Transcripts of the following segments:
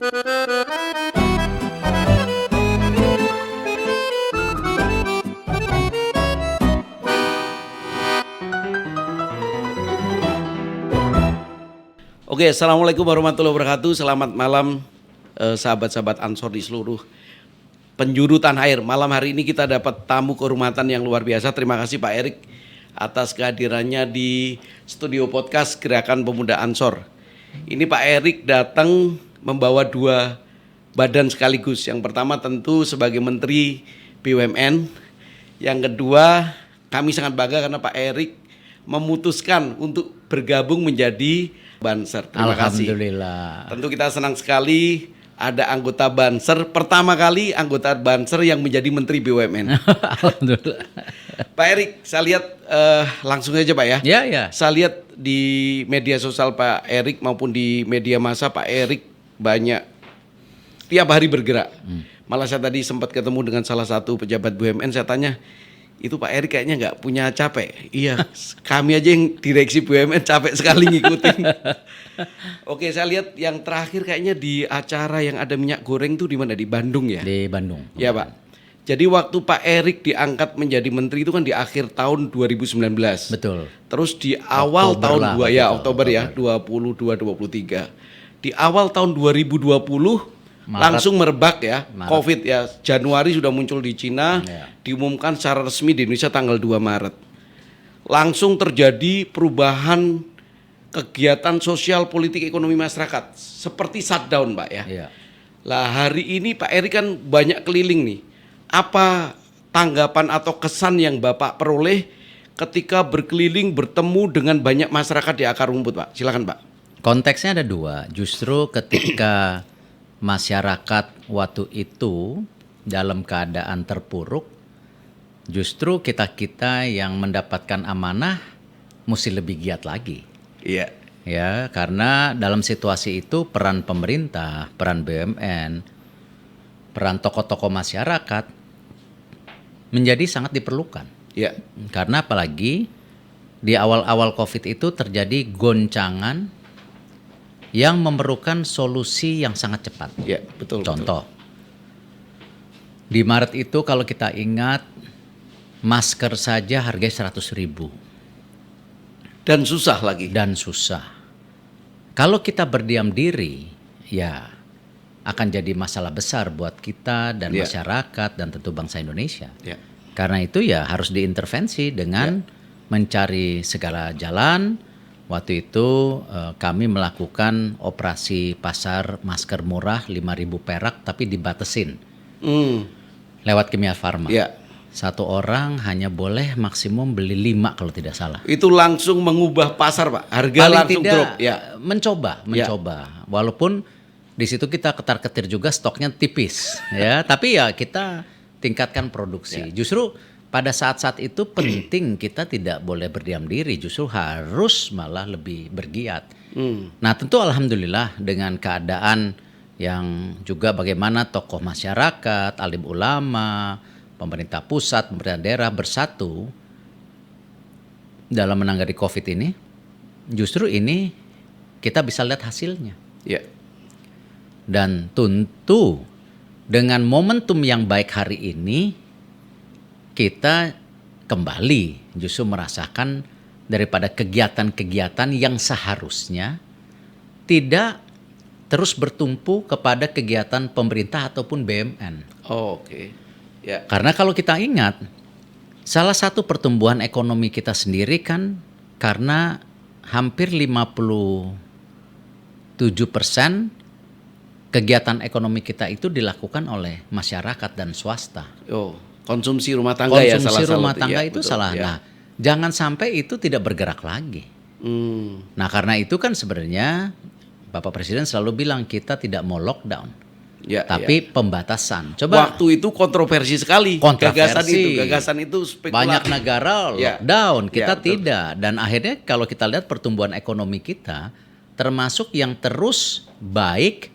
Oke, assalamualaikum warahmatullahi wabarakatuh. Selamat malam sahabat-sahabat Ansor di seluruh penjuru tanah air. Malam hari ini kita dapat tamu kehormatan yang luar biasa. Terima kasih Pak Erik atas kehadirannya di studio podcast Gerakan Pemuda Ansor. Ini Pak Erik datang membawa dua badan sekaligus. Yang pertama tentu sebagai Menteri BUMN. Yang kedua kami sangat bangga karena Pak Erik memutuskan untuk bergabung menjadi Banser. Terima kasih. Alhamdulillah. Tentu kita senang sekali ada anggota Banser. Pertama kali anggota Banser yang menjadi Menteri BUMN. Alhamdulillah. Pak Erik, saya lihat langsung aja Pak ya. Ya. Saya lihat di media sosial Pak Erik maupun di media massa Pak Erik banyak tiap hari bergerak. Malah saya tadi sempat ketemu dengan salah satu pejabat BUMN, saya tanya, itu Pak Erik kayaknya nggak punya capek. Iya, kami aja yang direksi BUMN capek sekali ngikutin. Oke, saya lihat yang terakhir kayaknya di acara yang ada minyak goreng tuh di mana? Di Bandung ya? Di Bandung. Ya Pak. Jadi waktu Pak Erik diangkat menjadi menteri itu kan di akhir tahun 2019. Betul. Terus di awal Oktober tahun lah, Oktober ya, 22-23. Di awal tahun 2020 langsung merebak ya, COVID ya. Januari sudah muncul di Cina, diumumkan secara resmi di Indonesia tanggal 2 Maret. Langsung terjadi perubahan kegiatan sosial, politik, ekonomi masyarakat. Seperti shutdown Pak ya. Iya. Lah hari ini Pak Erik kan banyak keliling nih. Apa tanggapan atau kesan yang Bapak peroleh ketika berkeliling bertemu dengan banyak masyarakat di akar rumput Pak? Silakan Pak. Konteksnya ada dua. Justru ketika masyarakat waktu itu dalam keadaan terpuruk, justru kita yang mendapatkan amanah mesti lebih giat lagi. Iya. Ya, karena dalam situasi itu peran pemerintah, peran BUMN, peran tokoh-tokoh masyarakat menjadi sangat diperlukan. Iya. Karena apalagi di awal-awal COVID itu terjadi goncangan yang memerlukan solusi yang sangat cepat. Iya, betul. Contoh, di Maret itu kalau kita ingat, masker saja harganya 100.000. Dan susah lagi. Dan susah. Kalau kita berdiam diri, ya akan jadi masalah besar buat kita dan masyarakat dan tentu bangsa Indonesia. Iya. Karena itu ya harus diintervensi dengan mencari segala jalan. Waktu itu kami melakukan operasi pasar masker murah 5.000 perak tapi dibatesin lewat Kimia Farma. Iya. Satu orang hanya boleh maksimum beli 5 kalau tidak salah. Itu langsung mengubah pasar Pak. Harga Paling langsung tidak drop. Ya. mencoba. Walaupun di situ kita ketar-ketir juga stoknya tipis, ya. Tapi ya kita tingkatkan produksi. Justru pada saat-saat itu penting kita tidak boleh berdiam diri, justru harus malah lebih bergiat. Nah tentu alhamdulillah dengan keadaan yang juga bagaimana tokoh masyarakat, alim ulama, pemerintah pusat, pemerintah daerah bersatu dalam menangani COVID ini, justru ini kita bisa lihat hasilnya. Iya. Dan tentu dengan momentum yang baik hari ini, kita kembali justru merasakan daripada kegiatan-kegiatan yang seharusnya tidak terus bertumpu kepada kegiatan pemerintah ataupun BUMN. Oke. Ya. Karena kalau kita ingat, salah satu pertumbuhan ekonomi kita sendiri kan karena hampir 57% kegiatan ekonomi kita itu dilakukan oleh masyarakat dan swasta. Konsumsi rumah tangga ya salah Konsumsi rumah tangga ya, itu betul, salah. ya. Nah, jangan sampai itu tidak bergerak lagi. Nah, karena itu kan sebenarnya Bapak Presiden selalu bilang kita tidak mau lockdown, tapi pembatasan. Coba waktu itu kontroversi sekali. Gagasan itu spekulasi. Banyak negara lockdown, kita tidak. Dan akhirnya kalau kita lihat pertumbuhan ekonomi kita termasuk yang terus baik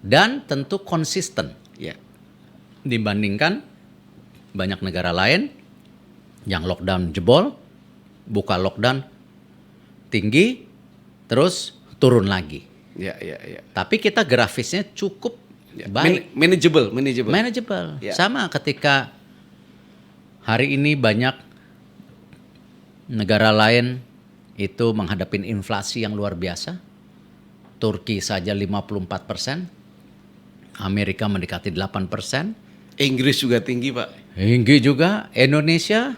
dan tentu konsisten. Dibandingkan banyak negara lain yang lockdown jebol, buka lockdown tinggi, terus turun lagi. Ya, ya, ya. Tapi kita grafisnya cukup Ya. baik. Manageable. Manageable. Ya. Sama ketika hari ini banyak negara lain itu menghadapi inflasi yang luar biasa. Turki saja 54%, Amerika mendekati 8%, Inggris juga tinggi, Pak. tinggi juga. Indonesia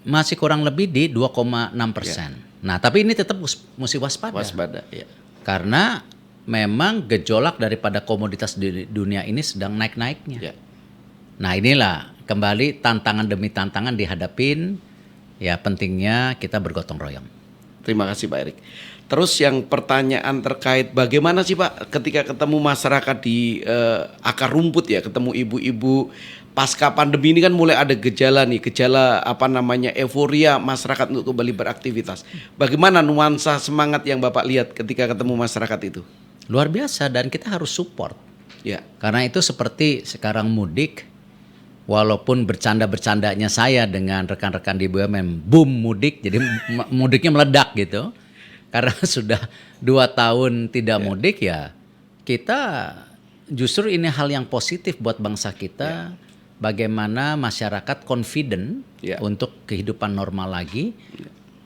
masih kurang lebih di 2,6%. Nah, tapi ini tetap mesti waspada. Waspada, ya. Karena memang gejolak daripada komoditas di dunia ini sedang naik-naiknya. Ya. Nah, inilah kembali tantangan demi tantangan dihadapin. Ya, pentingnya kita bergotong royong. Terima kasih Pak Erik. Terus yang pertanyaan terkait bagaimana sih Pak ketika ketemu masyarakat di akar rumput ya, ketemu ibu-ibu pasca pandemi ini kan mulai ada gejala euforia masyarakat untuk kembali beraktivitas. Bagaimana nuansa semangat yang Bapak lihat ketika ketemu masyarakat itu? Luar biasa dan kita harus support. Ya. Karena itu seperti sekarang mudik, walaupun bercanda-bercandanya saya dengan rekan-rekan di BUMN, boom mudik, jadi mudiknya meledak gitu. Karena sudah 2 tahun tidak mudik ya, kita justru ini hal yang positif buat bangsa kita. Bagaimana masyarakat confident untuk kehidupan normal lagi.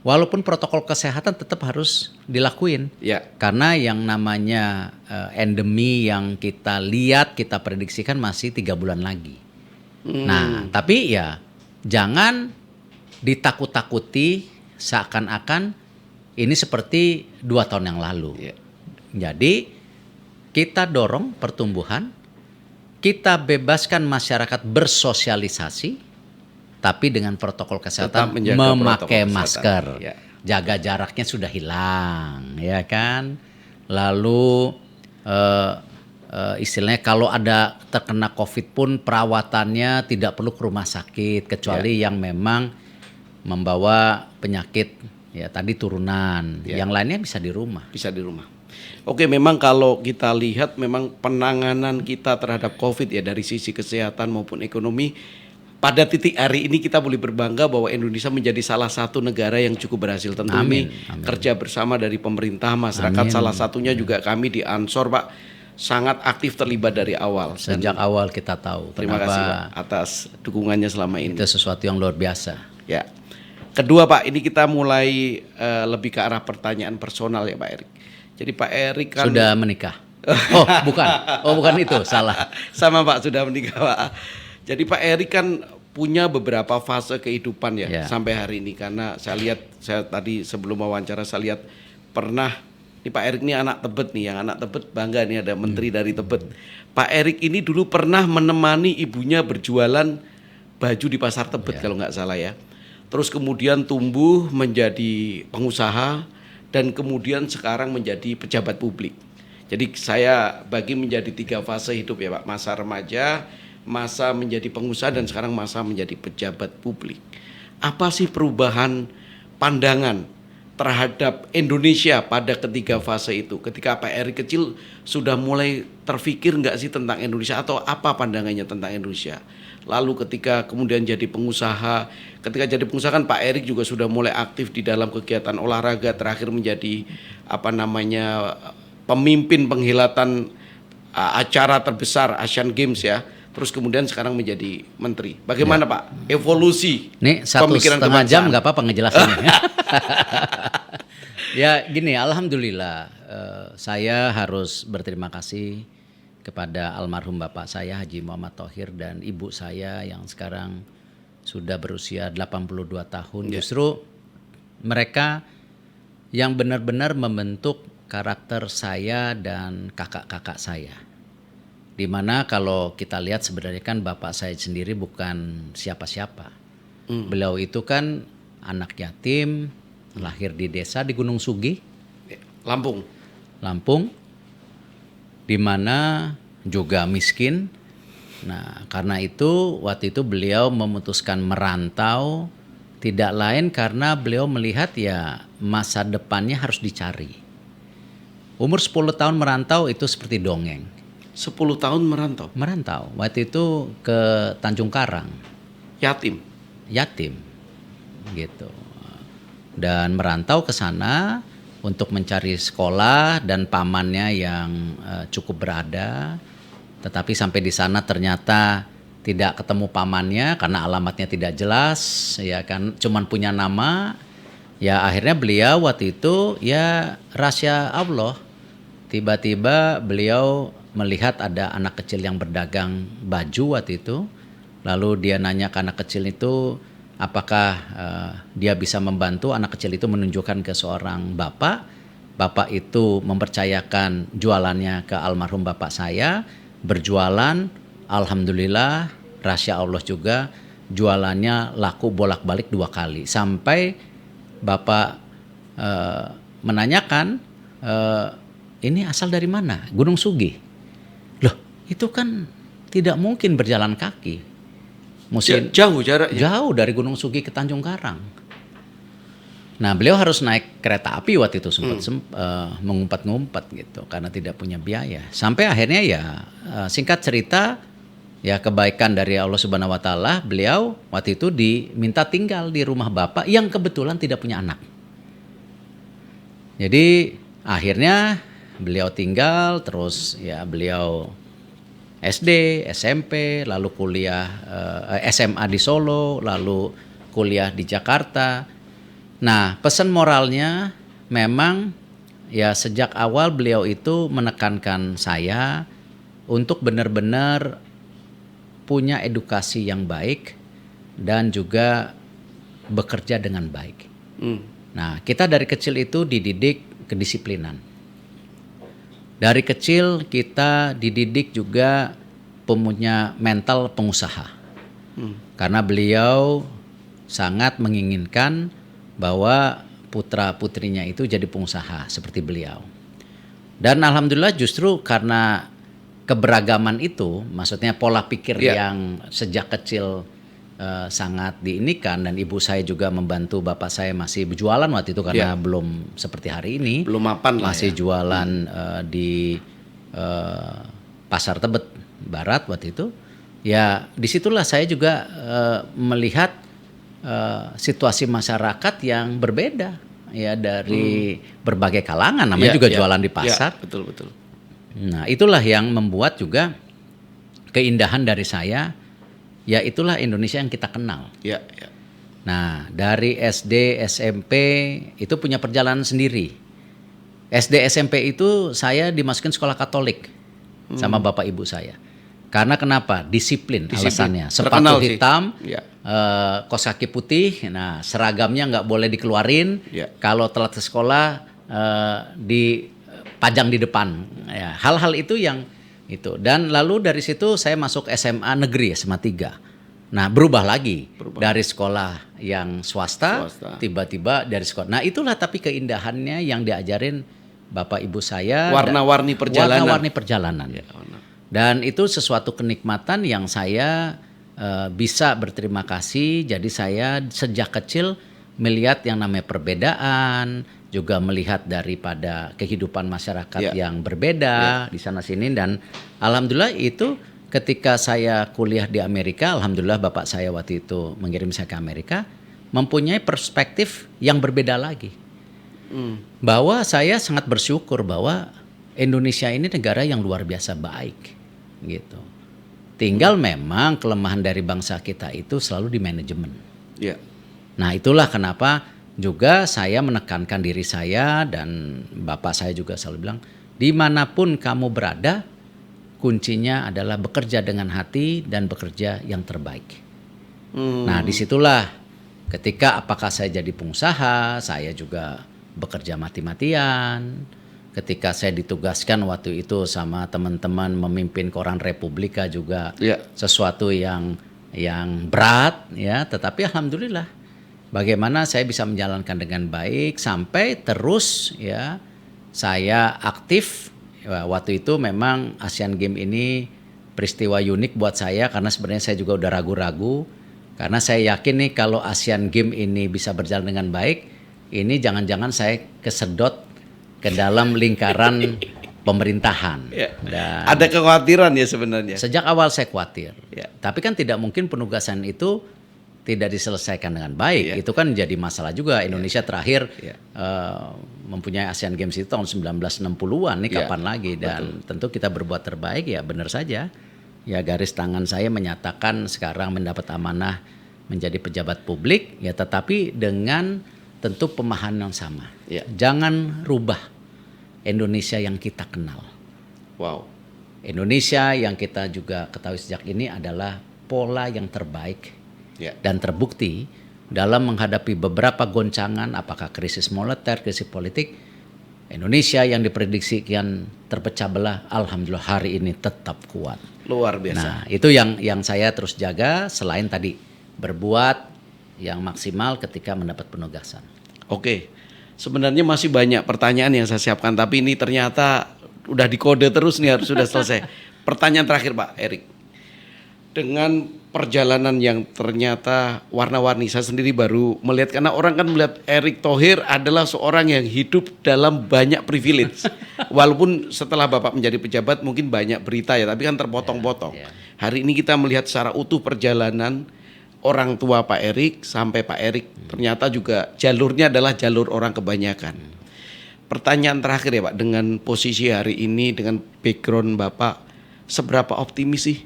Walaupun protokol kesehatan tetap harus dilakuin. Karena yang namanya endemi yang kita lihat, kita prediksikan masih 3 bulan lagi. Nah, tapi ya jangan ditakut-takuti seakan-akan ini seperti 2 tahun yang lalu. Jadi kita dorong pertumbuhan, kita bebaskan masyarakat bersosialisasi, tapi dengan protokol kesehatan, memakai masker, jaga jaraknya sudah hilang, ya kan. Lalu istilahnya kalau ada terkena COVID pun perawatannya tidak perlu ke rumah sakit kecuali yang memang membawa penyakit ya tadi turunan, yang lainnya bisa di rumah. Bisa di rumah. Oke, memang kalau kita lihat memang penanganan kita terhadap COVID ya dari sisi kesehatan maupun ekonomi pada titik hari ini kita boleh berbangga bahwa Indonesia menjadi salah satu negara yang cukup berhasil. Tentu ini kerja bersama dari pemerintah, masyarakat, salah satunya juga kami di Ansor Pak sangat aktif terlibat dari awal. Sejak awal kita tahu. Terima kasih Pak atas dukungannya selama ini. Itu sesuatu yang luar biasa. Ya. Kedua Pak, ini kita mulai lebih ke arah pertanyaan personal ya Pak Erik. Jadi Pak Erik kan sudah menikah. Oh bukan itu, salah. Sama Pak, sudah menikah Pak. Jadi Pak Erik kan punya beberapa fase kehidupan ya sampai hari ini. Karena saya tadi sebelum wawancara saya lihat pernah, ini Pak Erik ini anak Tebet nih, yang anak Tebet bangga nih ada menteri dari Tebet. Pak Erik ini dulu pernah menemani ibunya berjualan baju di pasar Tebet kalau nggak salah ya. Terus kemudian tumbuh menjadi pengusaha dan kemudian sekarang menjadi pejabat publik. Jadi saya bagi menjadi 3 fase hidup ya Pak. Masa remaja, masa menjadi pengusaha dan sekarang masa menjadi pejabat publik. Apa sih perubahan pandangan terhadap Indonesia pada ketiga fase itu? Ketika Pak Erik kecil sudah mulai terfikir nggak sih tentang Indonesia atau apa pandangannya tentang Indonesia? Lalu ketika kemudian jadi pengusaha, ketika jadi pengusaha kan Pak Erik juga sudah mulai aktif di dalam kegiatan olahraga, terakhir menjadi pemimpin penghilatan acara terbesar Asian Games ya. Terus kemudian sekarang menjadi menteri. Bagaimana Pak evolusi nih 1,5 jam nggak apa-apa ngejelasinnya. Ya gini, alhamdulillah saya harus berterima kasih kepada almarhum bapak saya Haji Muhammad Thohir dan ibu saya yang sekarang sudah berusia 82 tahun. Justru mereka yang benar-benar membentuk karakter saya dan kakak-kakak saya. Dimana kalau kita lihat sebenarnya kan bapak saya sendiri bukan siapa-siapa. Beliau itu kan anak yatim, lahir di desa di Gunung Sugi, Lampung, di mana juga miskin. Nah, karena itu waktu itu beliau memutuskan merantau, tidak lain karena beliau melihat ya masa depannya harus dicari. Umur 10 tahun merantau itu seperti dongeng. 10 tahun merantau? Merantau, waktu itu ke Tanjung Karang. Yatim gitu. Dan merantau ke sana untuk mencari sekolah dan pamannya yang cukup berada. Tetapi sampai di sana ternyata tidak ketemu pamannya karena alamatnya tidak jelas, ya kan, cuman punya nama. Ya akhirnya beliau waktu itu ya rahasia Allah. Tiba-tiba beliau melihat ada anak kecil yang berdagang baju waktu itu. Lalu dia nanya ke anak kecil itu apakah dia bisa membantu. Anak kecil itu menunjukkan ke seorang bapak. Bapak itu mempercayakan jualannya ke almarhum bapak saya. Berjualan, alhamdulillah, rahasia Allah juga, jualannya laku bolak-balik 2 kali. Sampai bapak menanyakan, ini asal dari mana? Gunung Sugih. Loh, itu kan tidak mungkin berjalan kaki. Mesti Jauh jaraknya. jauh dari Gunung Sugih ke Tanjung Karang. Nah, beliau harus naik kereta api waktu itu sempat mengumpat-ngumpat gitu karena tidak punya biaya. Sampai akhirnya ya singkat cerita ya kebaikan dari Allah Subhanahu wa taala, beliau waktu itu diminta tinggal di rumah bapak yang kebetulan tidak punya anak. Jadi akhirnya beliau tinggal, terus ya beliau SD, SMP, lalu kuliah SMA di Solo, lalu kuliah di Jakarta. Nah, pesan moralnya memang ya sejak awal beliau itu menekankan saya untuk benar-benar punya edukasi yang baik dan juga bekerja dengan baik. Nah, kita dari kecil itu dididik kedisiplinan. Dari kecil kita dididik juga punya mental pengusaha. Karena beliau sangat menginginkan bahwa putra-putrinya itu jadi pengusaha seperti beliau. Dan alhamdulillah justru karena keberagaman itu, maksudnya pola pikir yang sejak kecil sangat diinikan, dan ibu saya juga membantu bapak saya masih berjualan waktu itu karena belum seperti hari ini. Belum mapan lah masih jualan di Pasar Tebet Barat waktu itu. Ya disitulah saya juga melihat situasi masyarakat yang berbeda ya dari berbagai kalangan, namanya juga jualan di pasar. Betul betul. Nah, itulah yang membuat juga keindahan dari saya, ya itulah Indonesia yang kita kenal. Ya. Nah, dari SD, SMP itu punya perjalanan sendiri. SD, SMP itu saya dimasukin sekolah Katolik sama bapak ibu saya. Karena kenapa? Disiplin. Alasannya. Sepatu hitam, kaos kaki putih. Nah, seragamnya nggak boleh dikeluarin. Kalau telat ke sekolah dipajang di depan. Ya, hal-hal itu yang itu. Dan lalu dari situ saya masuk SMA negeri, SMA 3. Nah, berubah lagi dari sekolah yang swasta, tiba-tiba dari sekolah. Nah, itulah tapi keindahannya yang diajarin bapak ibu saya. Warna-warni perjalanan. Warna-warni perjalanan. Dan itu sesuatu kenikmatan yang saya bisa berterima kasih. Jadi saya sejak kecil melihat yang namanya perbedaan, juga melihat daripada kehidupan masyarakat yang berbeda di sana sini. Dan alhamdulillah itu ketika saya kuliah di Amerika, alhamdulillah bapak saya waktu itu mengirim saya ke Amerika, mempunyai perspektif yang berbeda lagi. Bahwa saya sangat bersyukur bahwa Indonesia ini negara yang luar biasa baik gitu. Tinggal memang kelemahan dari bangsa kita itu selalu di manajemen. Nah, itulah kenapa juga saya menekankan diri saya, dan bapak saya juga selalu bilang, dimanapun kamu berada, kuncinya adalah bekerja dengan hati dan bekerja yang terbaik. Nah, disitulah ketika apakah saya jadi pengusaha, saya juga bekerja mati-matian. Ketika saya ditugaskan waktu itu sama teman-teman memimpin koran Republika juga sesuatu yang berat ya, tetapi alhamdulillah bagaimana saya bisa menjalankan dengan baik sampai terus ya saya aktif. Waktu itu memang Asian Games ini peristiwa unik buat saya karena sebenarnya saya juga udah ragu-ragu, karena saya yakin nih kalau Asian Games ini bisa berjalan dengan baik, ini jangan-jangan saya kesedot ke dalam lingkaran pemerintahan. Dan ada kekhawatiran ya sebenarnya. Sejak awal saya khawatir. Tapi kan tidak mungkin penugasan itu tidak diselesaikan dengan baik, itu kan jadi masalah juga. Indonesia terakhir mempunyai Asian Games itu tahun 1960-an, nih kapan lagi? Dan tentu kita berbuat terbaik, ya benar saja. Ya garis tangan saya menyatakan sekarang mendapat amanah menjadi pejabat publik, ya tetapi dengan tentu pemahaman yang sama. Jangan rubah Indonesia yang kita kenal. Wow. Indonesia yang kita juga ketahui sejak ini adalah pola yang terbaik dan terbukti dalam menghadapi beberapa goncangan, apakah krisis moneter, krisis politik. Indonesia yang diprediksikan terpecah belah, alhamdulillah hari ini tetap kuat. Luar biasa. Nah, itu yang saya terus jaga, selain tadi berbuat yang maksimal ketika mendapat penugasan. Oke, sebenarnya masih banyak pertanyaan yang saya siapkan, tapi ini ternyata udah dikode terus nih, harus sudah selesai. Pertanyaan terakhir Pak Erik. Dengan perjalanan yang ternyata warna-warni, saya sendiri baru melihat, karena orang kan melihat Erick Thohir adalah seorang yang hidup dalam banyak privilege. Walaupun setelah Bapak menjadi pejabat mungkin banyak berita ya, tapi kan terpotong-potong. Hari ini kita melihat secara utuh perjalanan orang tua Pak Erik sampai Pak Erik ternyata juga jalurnya adalah jalur orang kebanyakan. Pertanyaan terakhir ya Pak, dengan posisi hari ini, dengan background Bapak, seberapa optimis sih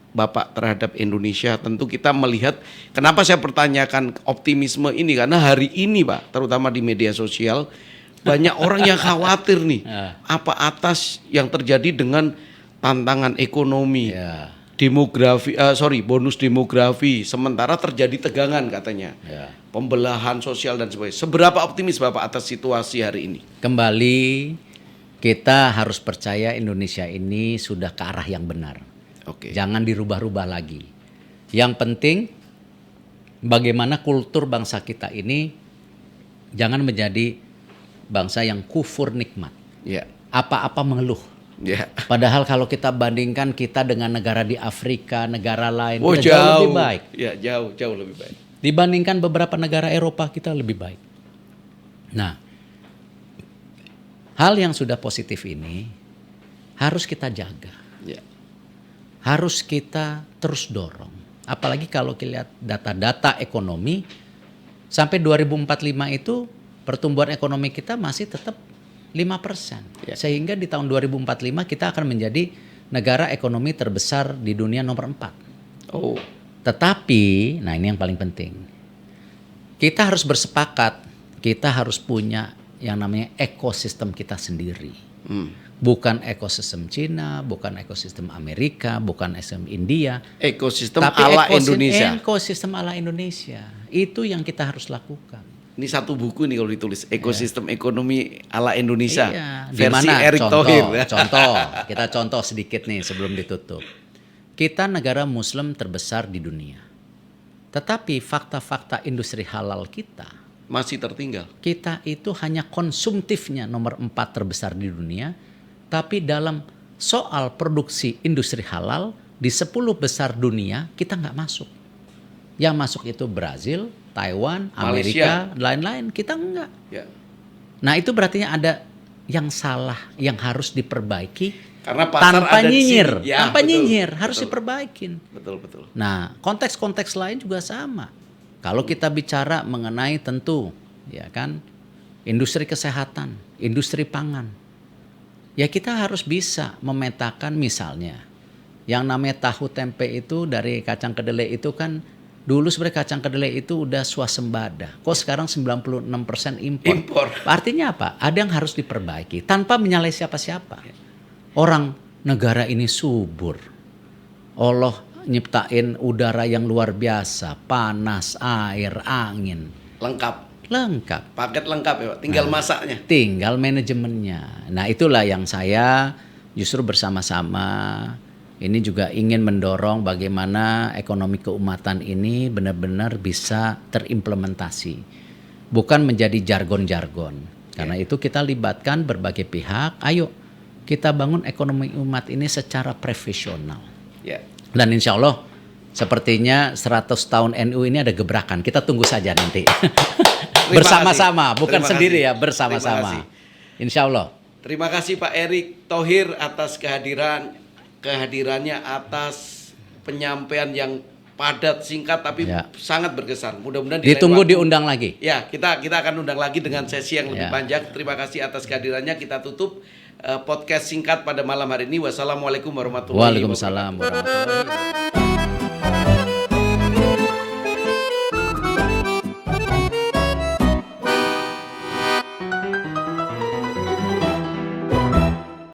Bapak terhadap Indonesia? Tentu kita melihat, kenapa saya pertanyakan optimisme ini, karena hari ini Pak, terutama di media sosial, banyak orang yang khawatir nih, apa atas yang terjadi dengan tantangan ekonomi, demografi, bonus demografi, sementara terjadi tegangan katanya, pembelahan sosial dan sebagainya. Seberapa optimis Bapak atas situasi hari ini? Kembali, kita harus percaya Indonesia ini sudah ke arah yang benar. Jangan dirubah-rubah lagi. Yang penting bagaimana kultur bangsa kita ini jangan menjadi bangsa yang kufur nikmat. Apa-apa mengeluh. Padahal kalau kita bandingkan kita dengan negara di Afrika, negara lain, kita jauh lebih baik. Jauh lebih baik. Dibandingkan beberapa negara Eropa, kita lebih baik. Nah, hal yang sudah positif ini harus kita jaga. Harus kita terus dorong. Apalagi kalau kita lihat data-data ekonomi, sampai 2045 itu pertumbuhan ekonomi kita masih tetap 5%. Sehingga di tahun 2045 kita akan menjadi negara ekonomi terbesar di dunia nomor 4. Tetapi, nah ini yang paling penting. Kita harus bersepakat, kita harus punya yang namanya ekosistem kita sendiri. Bukan ekosistem Cina, bukan ekosistem Amerika, bukan ekosistem India. Ekosistem ala Indonesia. Ekosistem ala Indonesia. Itu yang kita harus lakukan. Ini satu buku nih kalau ditulis, ekosistem ekonomi ala Indonesia. Versi Erick Thohir. Kita contoh sedikit nih sebelum ditutup. Kita negara Muslim terbesar di dunia. Tetapi fakta-fakta industri halal kita masih tertinggal. Kita itu hanya konsumtifnya nomor 4 terbesar di dunia. Tapi dalam soal produksi industri halal di 10 besar dunia kita nggak masuk. Yang masuk itu Brazil, Taiwan, Amerika, lain-lain. Kita enggak. Nah itu berarti ada yang salah, yang harus diperbaiki. Karena pasar tanpa ada nyinyir, tanpa nyinyir harus diperbaikin. Betul. Nah konteks-konteks lain juga sama. Kalau kita bicara mengenai tentu, ya kan, industri kesehatan, industri pangan. Ya kita harus bisa memetakan misalnya yang namanya tahu tempe itu dari kacang kedelai itu kan dulu sebenarnya kacang kedelai itu udah swasembada. Kok sekarang 96% impor. Artinya apa? Ada yang harus diperbaiki tanpa menyalahkan siapa-siapa. Orang negara ini subur. Allah nyiptain udara yang luar biasa, panas, air, angin. Lengkap. Paket lengkap ya Pak, tinggal masaknya. Tinggal manajemennya. Nah itulah yang saya justru bersama-sama ini juga ingin mendorong bagaimana ekonomi keumatan ini benar-benar bisa terimplementasi. Bukan menjadi jargon-jargon. Karena itu kita libatkan berbagai pihak, ayo kita bangun ekonomi umat ini secara profesional. Dan insya Allah sepertinya 100 tahun NU ini ada gebrakan. Kita tunggu saja nanti. Bersama-sama, bukan sendiri ya, bersama-sama. Insya Allah. Terima kasih Pak Erick Thohir atas kehadirannya, atas penyampaian yang padat, singkat tapi Ya. sangat berkesan. Mudah-mudahan di lain Ditunggu waktu- diundang lagi. Ya, kita akan undang lagi dengan sesi yang lebih Ya. panjang. Terima kasih atas kehadirannya. Kita tutup podcast singkat pada malam hari ini. Wassalamualaikum warahmatullahi wabarakatuh. Waalaikumsalam warahmatullahi wabarakatuh.